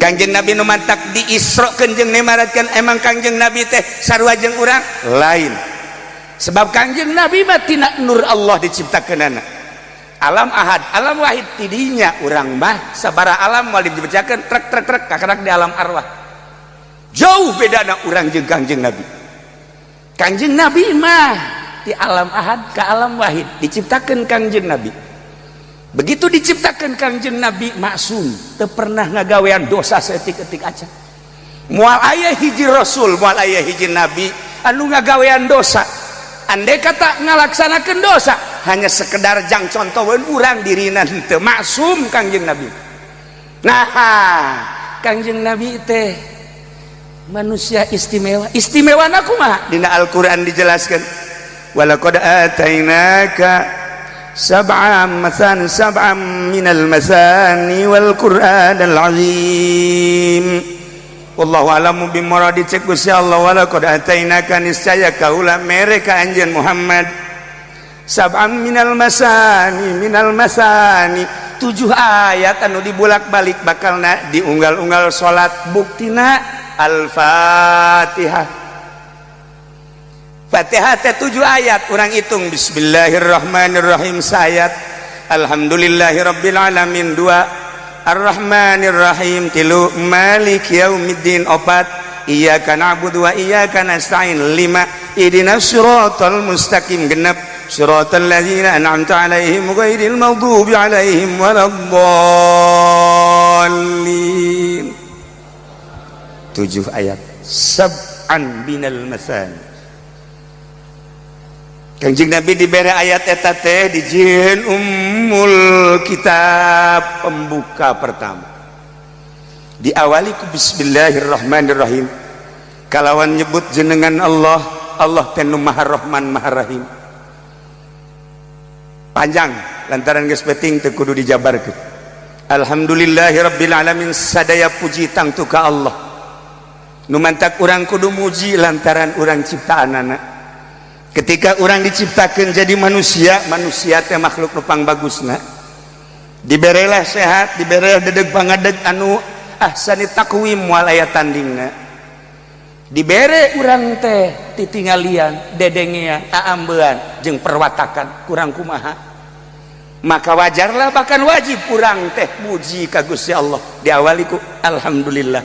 Kangjeng Nabi nu mantak diisrokeun jeung nimaratkeun emang Kangjeng Nabi teh sarua jeung urang lain. Sebab Kangjeng Nabi mah tina nur Allah diciptakeunana. Alam ahad, alam wahid tidinya urang mah sabara alam moal dibacakeun trek trek trek kakarek di alam arwah. Jauh bedana urang jeung Kangjeng Nabi. Kangjeng Nabi mah di alam ahad ke alam wahid diciptakeun Kangjeng Nabi. Begitu diciptakan Kangjeng Nabi maksum, teu pernah ngagawean dosa saeutik-eutik acan. Moal aya hiji rasul, moal aya hiji nabi anu ngagawean dosa. Andai kata ngalaksanakeun dosa, hanya sekedar jang contoheun urang dirina henteu maksum Kangjeng Nabi. Nah, Kangjeng Nabi teh manusia istimewa. Istimewana kumaha? Dina Al-Qur'an dijelaskeun. Walaqad atainaka sab'an minal masani wal qur'anal azim. Wallahu a'lamu bimuradi. Cek Gusti Allah, walaqad atainaka niscaya kaula mere ka anjeun Muhammad sab'an minal masani 7 ayat anu dibulak-balik bakalna diunggal-unggal salat. Buktina Al-Fatihah. Fatihah teh 7 ayat, urang hitung bismillahirrahmanirrahim sayat, alhamdulillahirabbil alamin 2, arrahmanirrahim 3, maliki yaumiddin 4, iyyaka na'budu wa iyyaka nasta'in 5, ihdinas siratal mustaqim 6, siratal ladzina an'amta 'alaihim ghairil maghdubi 'alaihim waladdallin. 7 ayat sab'an binal masani. Kangjeng Nabi dibere ayat eta teh dijieun ummul kitab, pembuka pertama. Diawali ku bismillahirrahmanirrahim. Kalawan nyebut jenengan Allah, Allah teh nu Maha Rahman Maha Rahim. Panjang lantaran geus penting teu kudu dijabarkeun. Alhamdulillahirabbil alamin, sadaya puji tangtu ka Allah. Nu mantak urang kudu muji lantaran urang ciptaanana. Ketika orang diciptakan jadi manusia, manusia teh makhluk nupang bagusna, diberelah sehat, diberelah dedeg pangadeg anu ahsani takwim moal aya tandingna, dibere urang teh titingalian dedengean aambean jeung perwatakan kurang kumaha, maka wajarlah bahkan wajib urang teh muji ka Gusti Allah. Diawali ku alhamdulillah.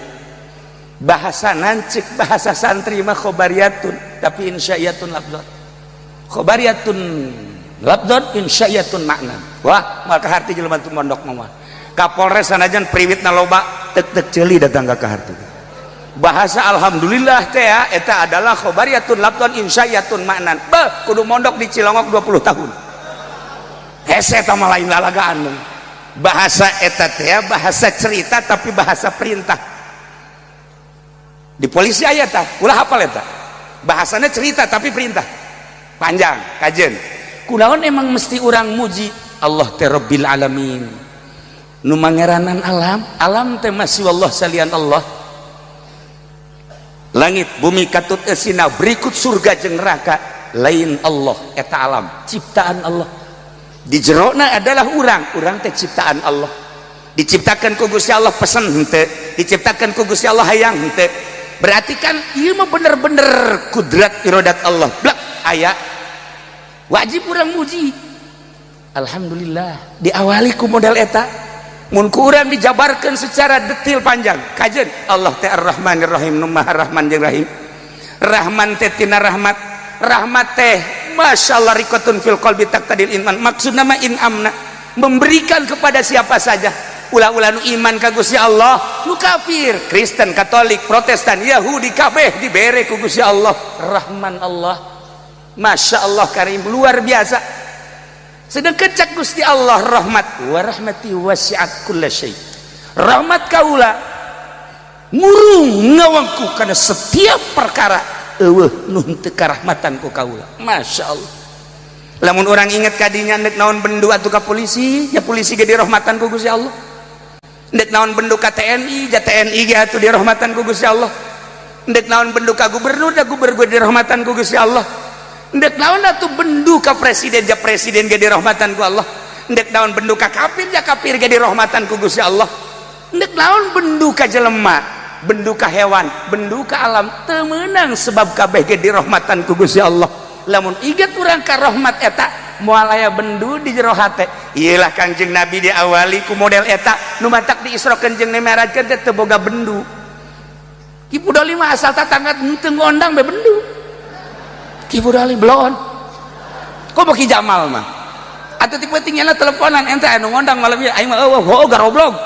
Bahasa nancik bahasa santri mah khobariyatun tapi insya'iyatun lafzat. Khobariyatun labdon insya'iyatun makna. Wah, maka harti jelema tu mondok mah. Kapolres sanajan priwitna loba tek-tek ceuli datang ka harti. Bahasa alhamdulillah teh eta adalah khobariyatun labdon insya'iyatun makna. Beuh, kudu mondok di Cilongok 20 tahun. Hese eta mah lain lalagaan. Bahasa eta teh bahasa cerita tapi bahasa perintah. Di polisi aya tah, ulah hafal eta. Bahasana cerita tapi perintah. Panjang kajen kunaon emang mesti orang muji Allah teh Rabbil alamin, nu mangeranan alam, alam teh masih Allah salian Allah. Langit bumi katut esina berikut surga jeung neraka lain Allah eta alam ciptaan Allah. Di jerona adalah urang teh ciptaan Allah, diciptakan ku Gusti Allah pesen henteu, diciptakan ku Gusti Allah hayang henteu. Berarti kan ieu mah bener-bener kudrat iradat Allah blak aya. Wajib urang muji alhamdulillah. Diawali ku modal eta mun ku urang dijabarkeun secara detil panjang kajen Allah teh Ar-Rahmanir Rahim, nu Maha Rahman jeung Rahim. Rahman teh tina rahmat, rahmat teh masyaallah rikatun fil qalbi taqtadil iman, maksudna mah inamna memberikan kepada siapa saja. Ulah-ulah nu iman ka Gusti Allah, nu kafir, Kristen, Katolik, Protestan, Yahudi kabeh dibere ku Gusti Allah. Rahman Allah Masya Allah karim, luar biasa. Sedangkan cak Gusti Allah rahmat wa rahmati wasi'at kulla syai. Rahmat kaula ngurung ngawangku karena setiap perkara eueuh nu teu karahmatan ku kaula. Masya Allah. Lamun orang inget kadinya nek naon bendu atuh ka polisi, ya polisi ge dirahmatan ku Gusti Allah. Nek naon bendu ka TNI, ya TNI ge atuh dirahmatan ku Gusti Allah. Nek naon bendu ka gubernur, ya gubernur dirahmatan ku Gusti Allah. Ndek naon atuh bendu ka presiden, ja presiden ge dirahmatan ku Allah. Ndek naon bendu ka kafir, ja kafir ge dirahmatan ku Gusti Allah. nek naon bendu ka jelema, bendu ka hewan, bendu ka alam teu meunang sebab kabeh ge dirahmatan ku Gusti Allah. Lamun inget urang ka rahmat eta moal aya bendu di jero hate. Iyalah Kangjeng Nabi diawali ku model eta nu matak diisrokeun jeung nimeratkeun teh teu boga bendu. Ki Budali mah asal tatangga teu ngondang be bendu. Ki Budali belon. Kok beki Jamal mah? Atuh tipe tinggalna teleponan ente anu ngondang malam ieu aing mah eueuh garoblog.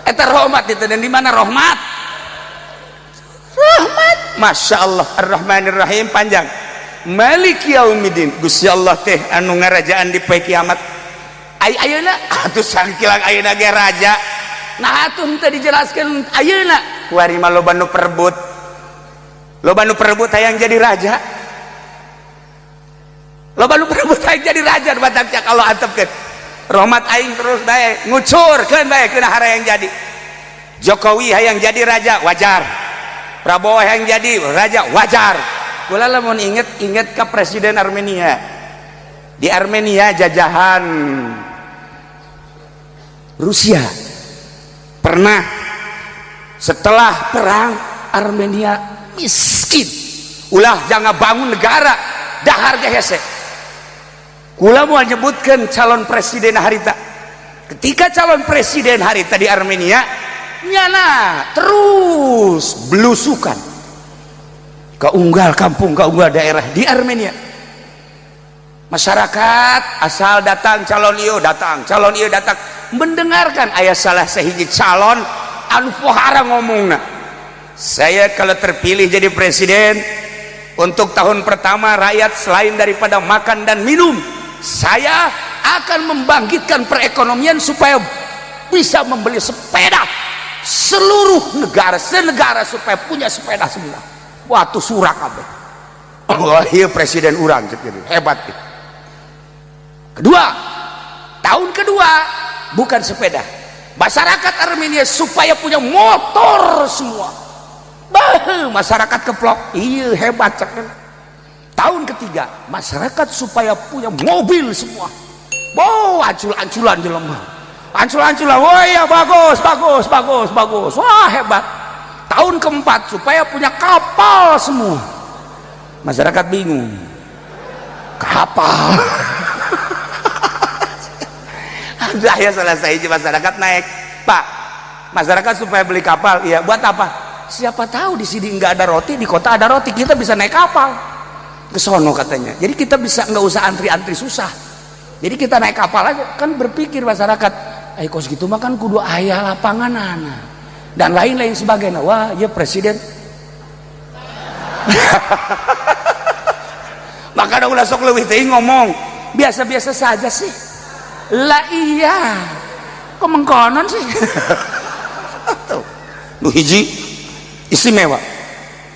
Eta rahmat itu dan di mana rahmat? Rahmat. Masya Allah Ar-Rahmanir Rahim panjang. Maliki Yaumiddin. Gusti Allah teh anu ngarajaan di poe kiamat. Ayeuna atuh sakilang ayeuna ge raja. Nah atuh teu dijelaskeun ayeuna. Kuari mah loba nu perebut. Loba nu perebut hayang jadi raja. Loba nu perebut hayang jadi raja batak cak Allah antepkeun. Rahmat aing terus bae ngucurkeun bae keuna hara yang jadi. Jokowi hayang jadi raja wajar. Prabowo hayang jadi raja wajar. Kula lamun inget ka presiden Armenia. Di Armenia jajahan Rusia. Pernah setelah perang Armenia miskin. Ulah jangan bangun negara dahar ge hese. Kula mau menyebutkan calon presiden harita. Ketika calon presiden harita di Armenia nyana terus belusukan ke unggal kampung, ke unggal daerah di Armenia. Masyarakat asal datang calon ieu datang, calon ieu datang mendengarkan ayah salah sahiji calon anu pohara ngomongna. Saya kalau terpilih jadi presiden untuk tahun pertama rakyat selain daripada makan dan minum, saya akan membangkitkan perekonomian supaya bisa membeli sepeda seluruh negara, senegara supaya punya sepeda semua. Wah tuh surak kabeh. Wah iya presiden urang hebat. Kedua, tahun kedua bukan sepeda. Masyarakat Armenia supaya punya motor semua. Bah, masyarakat keplok. Iya hebat cek. Tahun ketiga masyarakat supaya punya mobil semua. Wow, ancul-anculan jelema. Ancul-anculan, wah ya bagus. Wah hebat. Tahun keempat supaya punya kapal semua. Masyarakat bingung. Kapal. Ada ya selesai masyarakat naik. Pak, masyarakat supaya beli kapal, iya buat apa? Siapa tahu di sini nggak ada roti, di kota ada roti, kita bisa naik kapal ke sono katanya. Jadi kita bisa nggak usah antri-antri susah. Jadi kita naik kapal aja. Kan berpikir masyarakat. Kos gitu mah kan kudu aya lapangan dan lain-lain sebagainya. Wah ya presiden maka ada ulah sok leuwih teh ngomong biasa-biasa saja sih lah. Iya kok mengkonon sih. Tuh nu hiji istimewa,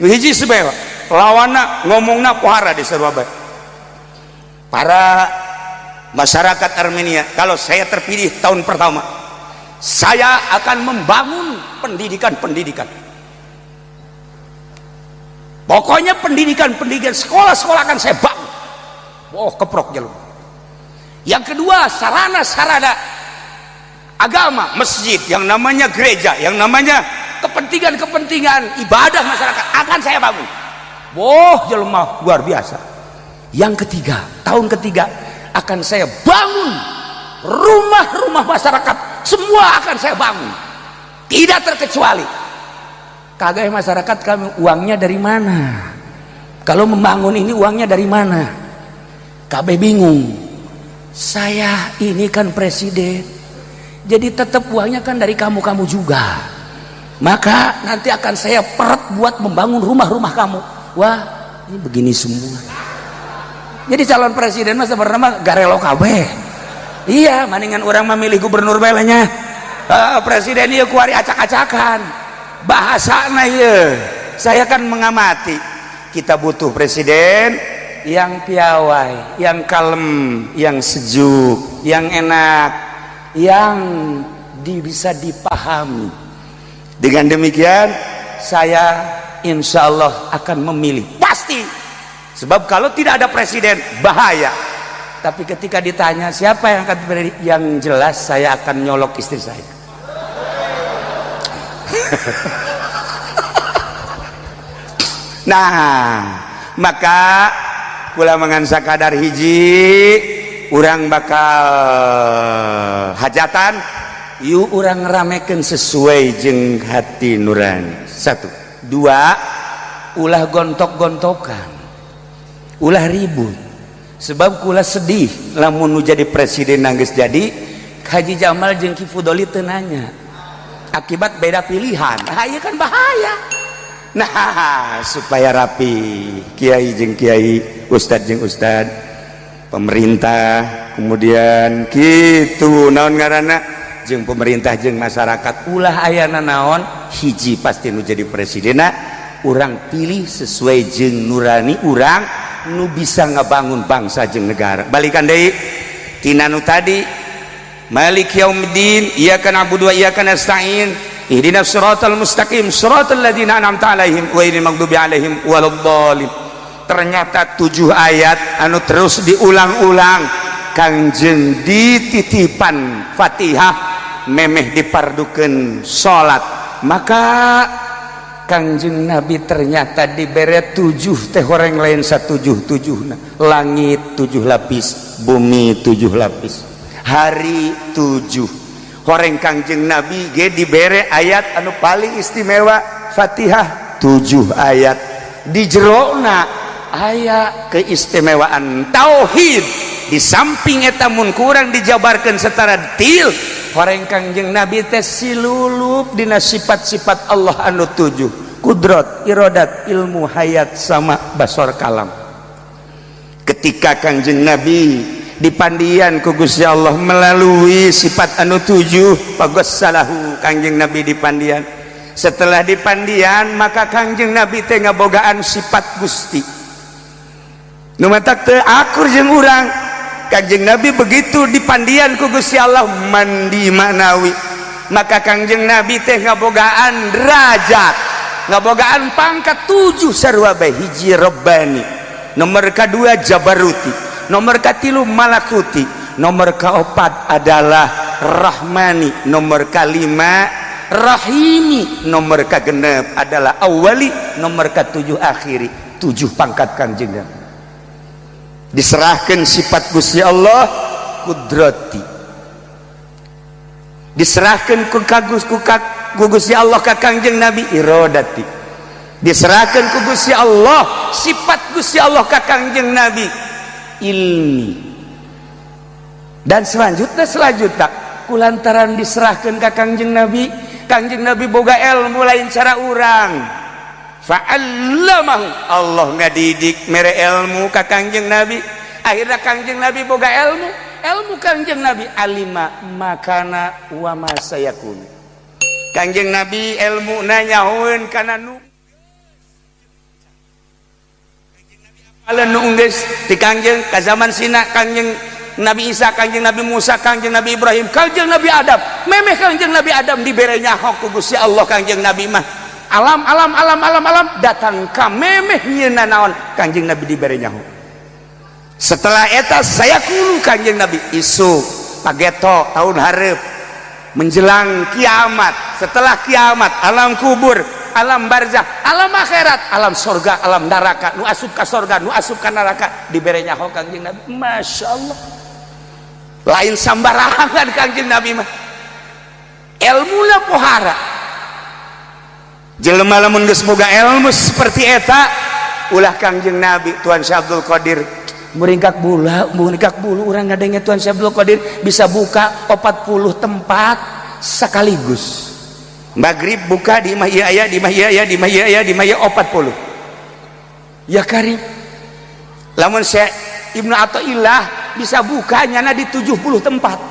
nu hiji istimewa lawanna ngomongna pohara di Surabaya. Para masyarakat Armenia, kalau saya terpilih tahun pertama, saya akan membangun pendidikan. Pokoknya pendidikan sekolah akan saya bangun. Oh keprok jalur. Yang kedua, sarana agama, masjid, yang namanya gereja, yang namanya kepentingan ibadah masyarakat akan saya bangun. Wah jelema luar biasa. Yang ketiga, tahun ketiga akan saya bangun rumah-rumah masyarakat, semua akan saya bangun, tidak terkecuali. Kagak masyarakat kami uangnya dari mana? Kalau membangun ini uangnya dari mana? Kagak bingung. Saya ini kan presiden, jadi tetap uangnya kan dari kamu juga. Maka nanti akan saya peret buat membangun rumah-rumah kamu. Wah ini begini semua. Jadi calon presiden mah sebenarnya garelo kabeh. Iya, mendingan orang memilih gubernur belanya. Presiden ieu kuari acak-acakan. Bahasana ieu. Saya kan mengamati. Kita butuh presiden yang piawai, yang kalem, yang sejuk, yang enak, yang bisa dipahami. Dengan demikian, saya insya Allah akan memilih. Pasti. Sebab kalau tidak ada presiden bahaya. Tapi ketika ditanya siapa yang akan beri, yang jelas saya akan nyolok istri saya. Nah maka kula mengansa kadar hiji urang bakal hajatan yuk urang ramekeun sesuai jeung hati nurani. 1 2 ulah gontok-gontokan, ulah ribut. Sebab kula sedih lamun nu jadi presiden geus jadi Haji Jamal jeung Ki Fudoli teu nanya akibat beda pilihan. Ieu kan bahaya. Nah supaya rapi kiai jeung kiai, ustad jeung ustad, pemerintah, kemudian kitu naon ngaranna jeung pemerintah jeung masyarakat ulah ayana naon hiji pasti nu jadi presidena urang pilih sesuai jeung nurani urang nu bisa ngabangun bangsa jeung negara. Balikan deui tina nu tadi Malik Yaumiddin iyyaka na'budu wa iyyaka nasta'in ihdinas siratal mustaqim siratal ladzina an'amta 'alaihim ghairil maghdubi 'alaihim waladdallin. Ternyata 7 ayat anu terus diulang-ulang Kangjeng dititipan Fatihah memeh dipardukeun salat. Maka Kangjeng Nabi ternyata dibere 7 teh horeng lain satujuh-tujuhna. Langit 7 lapis, bumi 7 lapis, hari 7. Horeng Kangjeng Nabi ge dibere ayat anu paling istimewa Fatihah 7 ayat. Di jerona aya keistimewaan tauhid. Di samping eta mun kurang dijabarkeun secara detail horeng Kangjeng Nabi teh silulup dina sifat-sifat Allah anu 7 kudrat, iradat, ilmu, hayat, sama, basar, kalam. Ketika Kangjeng Nabi dipandian ku Gusti Allah melalui sifat anu 7 pagossalahu Kangjeng Nabi dipandian. Setelah dipandian maka Kangjeng Nabi teh ngabogaan sifat Gusti nu matak teu akur jeung urang. Kangjeng Nabi begitu dipandian ku Gusti Allah mandi manawi maka Kangjeng Nabi teh ngabogaan derajat, ngabogaan pangkat 7 sarua bae. Hiji Rabbani, nomor kedua Jabaruti, nomor katilu Malakuti, nomor keempat adalah Rahmani, nomor kelima Rahimi, nomor kegenep adalah Awali, nomor ketujuh Akhiri. 7 pangkat Kangjeng Nabi. Diserahkan sifat Gusti Allah kudrati, diserahkan ku Gusti Allah ka Kangjeng Nabi iradati, diserahkan ku Gusti Allah sifat Gusti Allah ka Kangjeng Nabi ilmi. Dan selanjutnya kulantaran diserahkan ka Kangjeng Nabi, Kangjeng Nabi boga ilmu lain cara urang. Fa'allamahu, Allah ngadidik mere ilmu ka Kangjeng Nabi. Akhirnya Kangjeng Nabi boga ilmu Kangjeng Nabi alima makana wa ma sayakun. Kangjeng Nabi ilmu nanyahoeun kana nu alan nu geus ti Kangjeng ka zaman sina Kangjeng Nabi Isa, Kangjeng Nabi Musa, Kangjeng Nabi Ibrahim, Kangjeng Nabi Adam. Memeh Kangjeng Nabi Adam dibere nyaho ku Gusti Allah. Kangjeng Nabi mah alam datang ka memeh nyieuna naon Kangjeng Nabi dibere nyaho. Setelah eta saya kudu Kangjeng Nabi isu pageto tahun hareup menjelang kiamat. Setelah kiamat alam kubur, alam barzah, alam akhirat, alam surga, alam neraka. Nu asup ka surga, nu asup ka neraka dibere nyaho Kangjeng Nabi. Masya Allah, lain sambarangan Kangjeng Nabi mah ilmuna pohara. Jelema lamun geus boga ilmu seperti eta ulah Kangjeng Nabi Tuan Syekh Abdul Qadir meringkak bulu urang ngadenge Tuan Syekh Abdul Qadir bisa buka 40 tempat sekaligus. Maghrib buka di imah ieu aya, di imah ieu aya, di imah ieu aya, di imah ieu 40. Ya karim. Lamun Syekh Ibnu Athaillah bisa buka nyana di 70 tempat.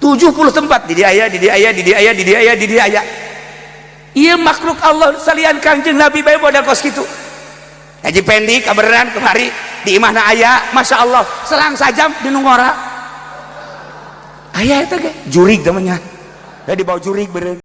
70 tempat di dia aya, di dia aya, di dia aya, di dia aya, di dia aya. Iya makhluk Allah salian Kangjeng Nabi bae boda kos kitu. Haji Pendi kabeneran kemari di imahna aya, masya Allah selang sajam di nungora. Aya eta ge jurig namanya. Da dibawa jurig beureun.